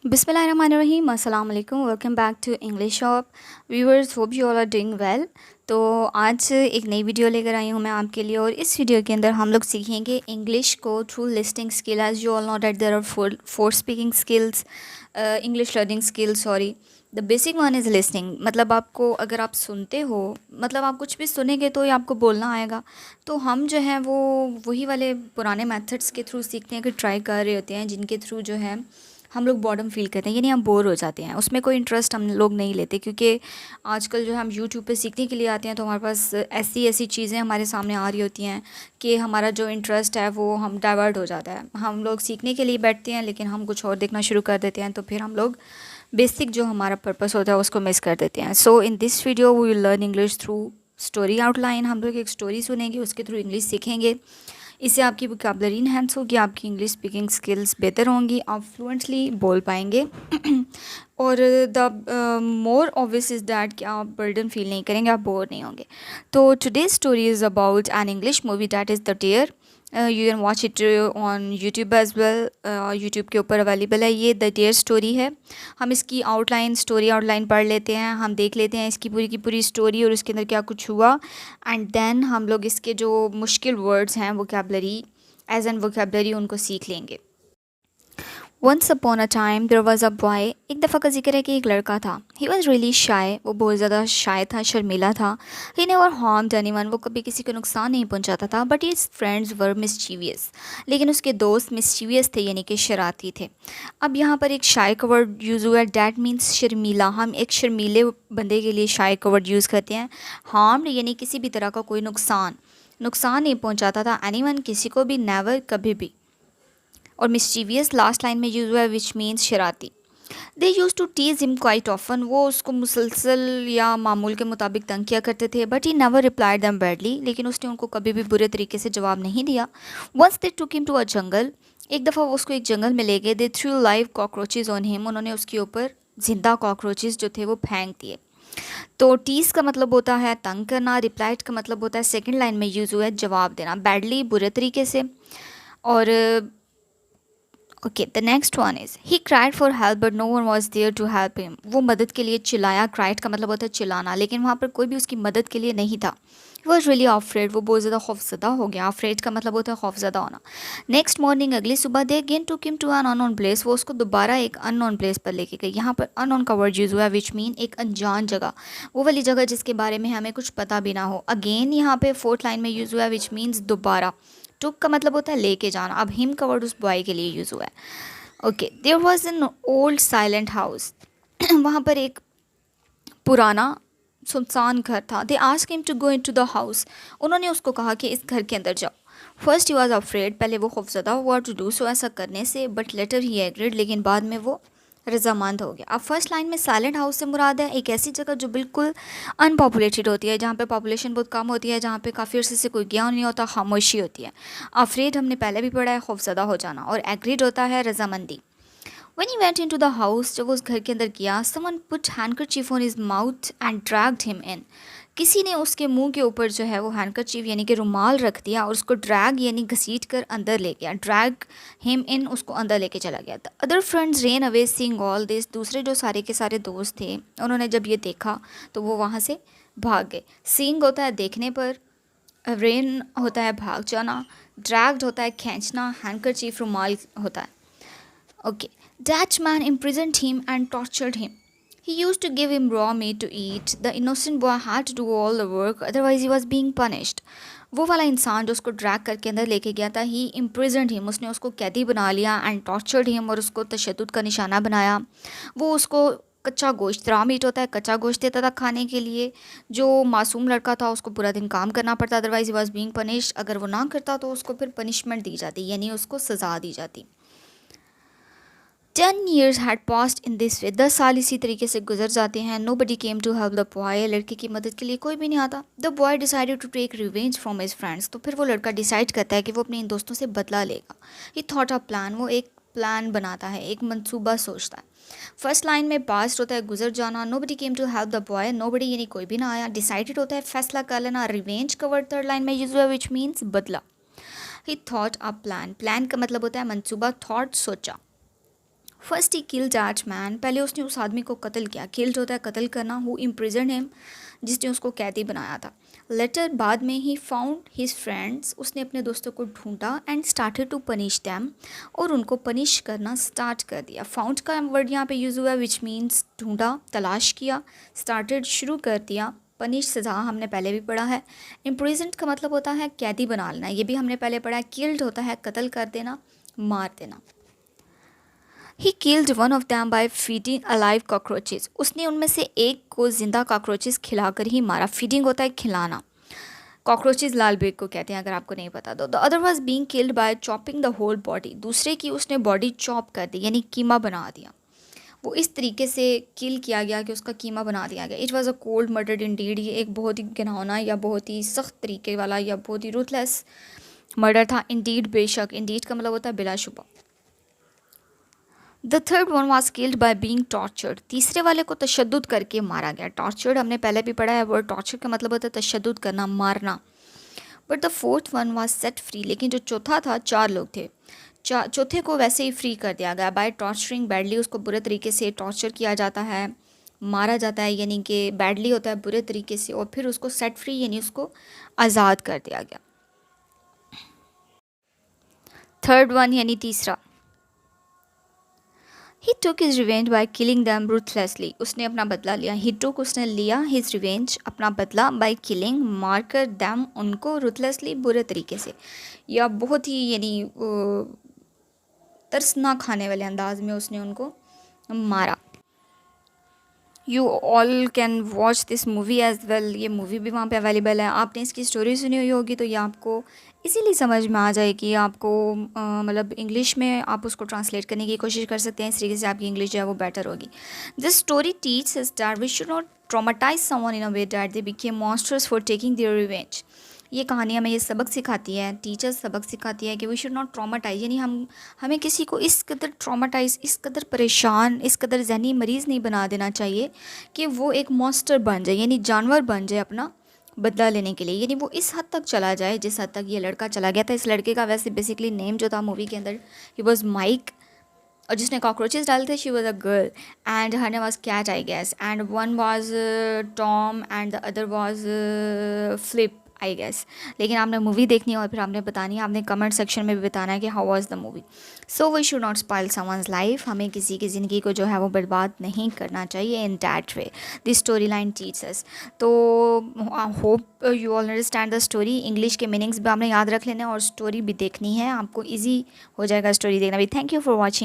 बिस्मिल्लाहिर्रहमानिर्रहीम अस्सलाम वालेकुम welcome back to English shop viewers hope you all are doing well. तो आज एक नई वीडियो लेकर आई हूँ मैं आपके लिए और इस वीडियो के अंदर हम लोग सीखेंगे इंग्लिश को through listing skill. As you all know that there are four speaking skills, English learning skills, sorry. The basic one is listening, मतलब आपको अगर आप सुनते हो, मतलब आप कुछ भी सुनेंगे तो ही आपको बोलना आएगा। तो हम जो है वो वही वाले पुराने मेथड्स के थ्रू सीखते हैं कि ट्राई कर रहे होते हैं, जिनके थ्रू जो है हम लोग बॉर्डम फील करते हैं, यानी हम बोर हो जाते हैं, उसमें कोई इंटरेस्ट हम लोग नहीं लेते। क्योंकि आजकल जो है हम यूट्यूब पे सीखने के लिए आते हैं तो हमारे पास ऐसी ऐसी चीज़ें हमारे सामने आ रही होती हैं कि हमारा जो इंटरेस्ट है वो हम डाइवर्ट हो जाता है। हम लोग सीखने के लिए बैठते हैं लेकिन हम कुछ और देखना शुरू कर देते हैं, तो फिर हम लोग बेसिक जो हमारा पर्पस होता है उसको मिस कर देते हैं। So in this video we will learn English through story outline. हम लोग एक स्टोरी सुनेंगे, उसके थ्रू इंग्लिश सीखेंगे। इससे आपकी वोकैबुलरी इन्हेंस होगी, आपकी इंग्लिश स्पीकिंग स्किल्स बेहतर होंगी, आप फ्लुएंटली बोल पाएंगे। और the more obvious is that कि आप बर्डन फील नहीं करेंगे, आप बोर नहीं होंगे। तो today story is about an English movie that is the dare. You can watch it on YouTube as well. YouTube के ऊपर अवेलेबल है। ये द डेयर स्टोरी है। हम इसकी स्टोरी आउटलाइन पढ़ लेते हैं, हम देख लेते हैं इसकी पूरी की पूरी स्टोरी और उसके अंदर क्या कुछ हुआ। एंड देन हम लोग इसके जो मुश्किल वर्ड्स हैं वोकैबुलरी, एज एन वोकैबुलरी, उनको सीख लेंगे। Once upon a time there was a boy. एक दफ़ा का जिक्र है कि एक लड़का था। ही वॉज रियली शाय, वो बहुत ज़्यादा शाय था, शर्मीला था। ही नेवर हार्म्ड एनीवन, वो कभी किसी को नुकसान नहीं पहुंचाता था। But his friends were mischievous, लेकिन उसके दोस्त मिस्चीवियस थे, यानी कि शरारती थे। अब यहाँ पर एक शाय का वर्ड यूज़ हुआ है, डैट मीन्स शर्मीला। हम एक शर्मीले बंदे के लिए शाय का वर्ड यूज़ करते हैं। हार्म्ड यानी किसी भी तरह का कोई नुकसान नहीं पहुँचाता था एनीवन, किसी को भी, नेवर, कभी भी। और मिस्चीवियस लास्ट लाइन में यूज़ हुआ है, विच मीन्स शरारती। They used to tease him quite often, वो उसको मुसलसल या मामूल के मुताबिक तंग किया करते थे। But he never replied them badly, लेकिन उसने उनको कभी भी बुरे तरीके से जवाब नहीं दिया। Once they took him to a jungle, एक दफ़ा वो उसको एक जंगल में ले गए। They threw live cockroaches on him, उन्होंने उसके ऊपर जिंदा कॉकरोचेज जो थे वो फेंक दिए। तो टीज का मतलब होता है तंग करना, रिप्लाइड का मतलब होता है सेकेंड लाइन में यूज़ हुआ है जवाब देना, बैडली बुरे तरीके से। और okay, the next one is he cried for help but no one was there to help him. वो मदद के लिए चिल्लाया, क्राइड का मतलब होता है चिल्लाना, लेकिन वहाँ पर कोई भी उसकी मदद के लिए नहीं था। ही वॉज रियली अफ्रेड, वो बहुत ज़्यादा खौफजदा हो गया। अफ्रेड का मतलब होता है खौफजदा होना। नेक्स्ट मॉर्निंग, अगली सुबह, they again took him to an unknown place, वो उसको दोबारा एक अननोन प्लेस पर लेके गई। यहाँ पर अननोन का वर्ड यूज़ हुआ है, विच मीन एक अनजान जगह, वो वाली जगह जिसके बारे में हमें कुछ पता भी ना हो। अगेन यहाँ पे फोर्थ लाइन में यूज़ हुआ है, विच मीन्स दोबारा। टुक का मतलब होता है लेके जाना। अब हिम का वर्ड उस बॉय के लिए यूज़ हुआ है। Okay, there was an old silent house. वहाँ पर एक पुराना सुनसान घर था। They ask him to go into the house, उन्होंने उसको कहा कि इस घर के अंदर जाओ। फर्स्ट ही वॉज अफ्रेड, पहले वो खौफजदा हुआ टू डू सो, ऐसा करने से। बट लेटर ही एग्रीड, लेकिन बाद में वो रजामंद हो गया। अब फर्स्ट लाइन में साइलेंट हाउस से मुराद है एक ऐसी जगह जो बिल्कुल अनपॉपुलेटेड होती है, जहाँ पे पॉपुलेशन बहुत कम होती है, जहाँ पे काफ़ी अर्से से कोई गया नहीं होता, खामोशी होती है। अफ्रेड हमने पहले भी पढ़ा है खौफजदा हो जाना, और एग्रीड होता है रजामंदी। When he went into the house, जब वो उस घर के अंदर गया, someone put handkerchief on his mouth and dragged him in. किसी ने उसके मुंह के ऊपर जो है वो हैंडकरचीफ यानी कि रुमाल रख दिया और उसको ड्रैग यानी घसीट कर अंदर ले गया। ड्रैग हिम इन, उसको अंदर लेके चला गया। The other friends rain away seeing all this, दूसरे जो सारे के सारे दोस्त थे उन्होंने जब ये देखा तो वो वहाँ से भाग गए। सीइंग होता है देखने पर, रेन होता है भाग जाना, ड्रैग्ड होता है खींचना, हैंडकरचीफ रुमाल होता है। Okay, that man imprisoned him and tortured him. He used to give him raw meat to eat. The innocent boy had to do all the work, otherwise he was being punished. वो वाला इंसान जो उसको drag करके अंदर लेके गया था, ही imprisoned him, उसने उसको कैदी बना लिया, एंड tortured him, और उसको तशद्दुद का निशाना बनाया। वो उसको कच्चा गोश्त, रॉ मीट होता है, कच्चा गोश्त देता था खाने के लिए। जो मासूम लड़का था उसको पूरा दिन काम करना पड़ता, otherwise he was being punished. अगर वो ना करता तो उसको फिर पनिशमेंट दी जाती, यानी उसको सज़ा दी जाती। 10 years had passed in this way, 10 साल इसी तरीके से गुजर जाते हैं। Nobody came to help the boy, लड़के की मदद के लिए कोई भी नहीं आता। The boy decided to take revenge from his friends, तो फिर वो लड़का डिसाइड करता है कि वो अपने इन दोस्तों से बदला लेगा। He thought a plan, वो एक प्लान बनाता है, एक मंसूबा सोचता है। फर्स्ट लाइन में पास्ट होता है गुजर जाना, nobody came to help the boy, nobody यानी कोई भी ना आया। डिसाइडेड होता है फैसला कर लेना, रिवेंज का वर्ड थर्ड लाइन में यूज हुआ विच मीन्स बदला। He thought a plan, plan का मतलब होता है मंसूबा, थॉट सोचा। First he killed that man, पहले उसने उस आदमी को कत्ल किया। किल्ड होता है कत्ल करना। हु इम्प्रिजन हिम, जिसने उसको कैदी बनाया था। लेटर, बाद में ही फाउंड हिज फ्रेंड्स, उसने अपने दोस्तों को ढूंढा। And started to punish them, और उनको पनिश करना स्टार्ट कर दिया। फाउंड का वर्ड यहाँ पे यूज़ हुआ है विच मीन्स ढूंढा, तलाश किया। स्टार्टेड शुरू कर दिया। पनिश सज़ा हमने पहले भी पढ़ा है। इम्प्रिजन्ड का मतलब होता है कैदी बना लेना, ये भी हमने पहले पढ़ा है। किल्ड होता है कत्ल कर देना, मार देना। He killed one of them by feeding alive cockroaches, उसने उनमें से एक को जिंदा कॉकरोचेस खिलाकर ही मारा। फीडिंग होता है खिलाना। कॉकरोचेज लाल बेग को कहते हैं, अगर आपको नहीं पता तो। The other was being killed by chopping the whole body, दूसरे की उसने बॉडी चॉप कर दी, यानी कीमा बना दिया। वो इस तरीके से किल किया गया कि उसका कीमा बना दिया गया। It was a cold murder Indeed, ये एक बहुत ही घिनौना या बहुत ही सख्त तरीके वाला या बहुत ही रूथलेस मर्डर था। इंडीड, बेशक। इंडीड का मतलब होता है बिलाशुबा। The third one was killed by being tortured, तीसरे वाले को तशद्दुद करके मारा गया। टॉर्चर्ड हमने पहले भी पढ़ा है, वर्ड टॉर्चर का मतलब होता है तशद्दुद करना, मारना। But the fourth one was set free, लेकिन जो चौथा था, 4 लोग थे, चौथे को वैसे ही फ्री कर दिया गया। बाय टॉर्चरिंग बैडली, उसको बुरे तरीके से टॉर्चर किया जाता है, मारा जाता है, यानी कि बैडली होता है बुरे तरीके से, और फिर उसको सेट फ्री यानी उसको आज़ाद कर दिया गया। थर्ड वन यानी तीसरा। He took his revenge by killing them ruthlessly, उसने अपना बदला लिया। ही टुक, उसने लिया, हिज रिवेंज, अपना बदला, बाय किलिंग, मार कर, दैम, उनको, रूथलेसली, बुरे तरीके से, या बहुत ही यानी तरस ना खाने वाले अंदाज में उसने उनको मारा। You all can watch this movie as well, ये मूवी भी वहाँ पे अवेलेबल है। आपने इसकी स्टोरी सुनी हुई होगी तो ये आपको इसीलिए समझ में आ जाएगी। आपको मतलब इंग्लिश में आप उसको ट्रांसलेट करने की कोशिश कर सकते हैं, इस तरीके से आपकी इंग्लिश जो है वो बेटर होगी। This story teaches that we should not traumatise someone in a way that they became monsters for taking their revenge. ये कहानी हमें ये सबक सिखाती है, टीचर्स सबक सिखाती है कि वी शुड नॉट ट्रॉमाटाइज, यानी हमें किसी को इस कदर ट्रॉमाटाइज, इस कदर परेशान, इस कदर जहनी मरीज़ नहीं बना देना चाहिए कि वो एक मॉन्स्टर बन जाए, यानी जानवर बन जाए अपना बदला लेने के लिए। यानी वो इस हद तक चला जाए जिस हद तक ये लड़का चला गया था। इस लड़के का वैसे बेसिकली नेम जो था मूवी के अंदर, ही वॉज माइक, और जिसने कॉकरोचेस डाले थे she was a girl, and her name was Kat I guess, and one was Tom and the other was Flip I guess. लेकिन आपने मूवी देखनी है और फिर आपने बतानी है, आपने कमेंट सेक्शन में भी बताना है कि how was the movie. So we should not spoil someone's life, हमें किसी की ज़िंदगी को जो है वो बर्बाद नहीं करना चाहिए in that way. This story line teachers. तो hope you all understand the story. English के मीनिंग्स भी आपने याद रख लेने और स्टोरी भी देखनी है, आपको ईजी हो जाएगा स्टोरी देखना भी। Thank you for watching.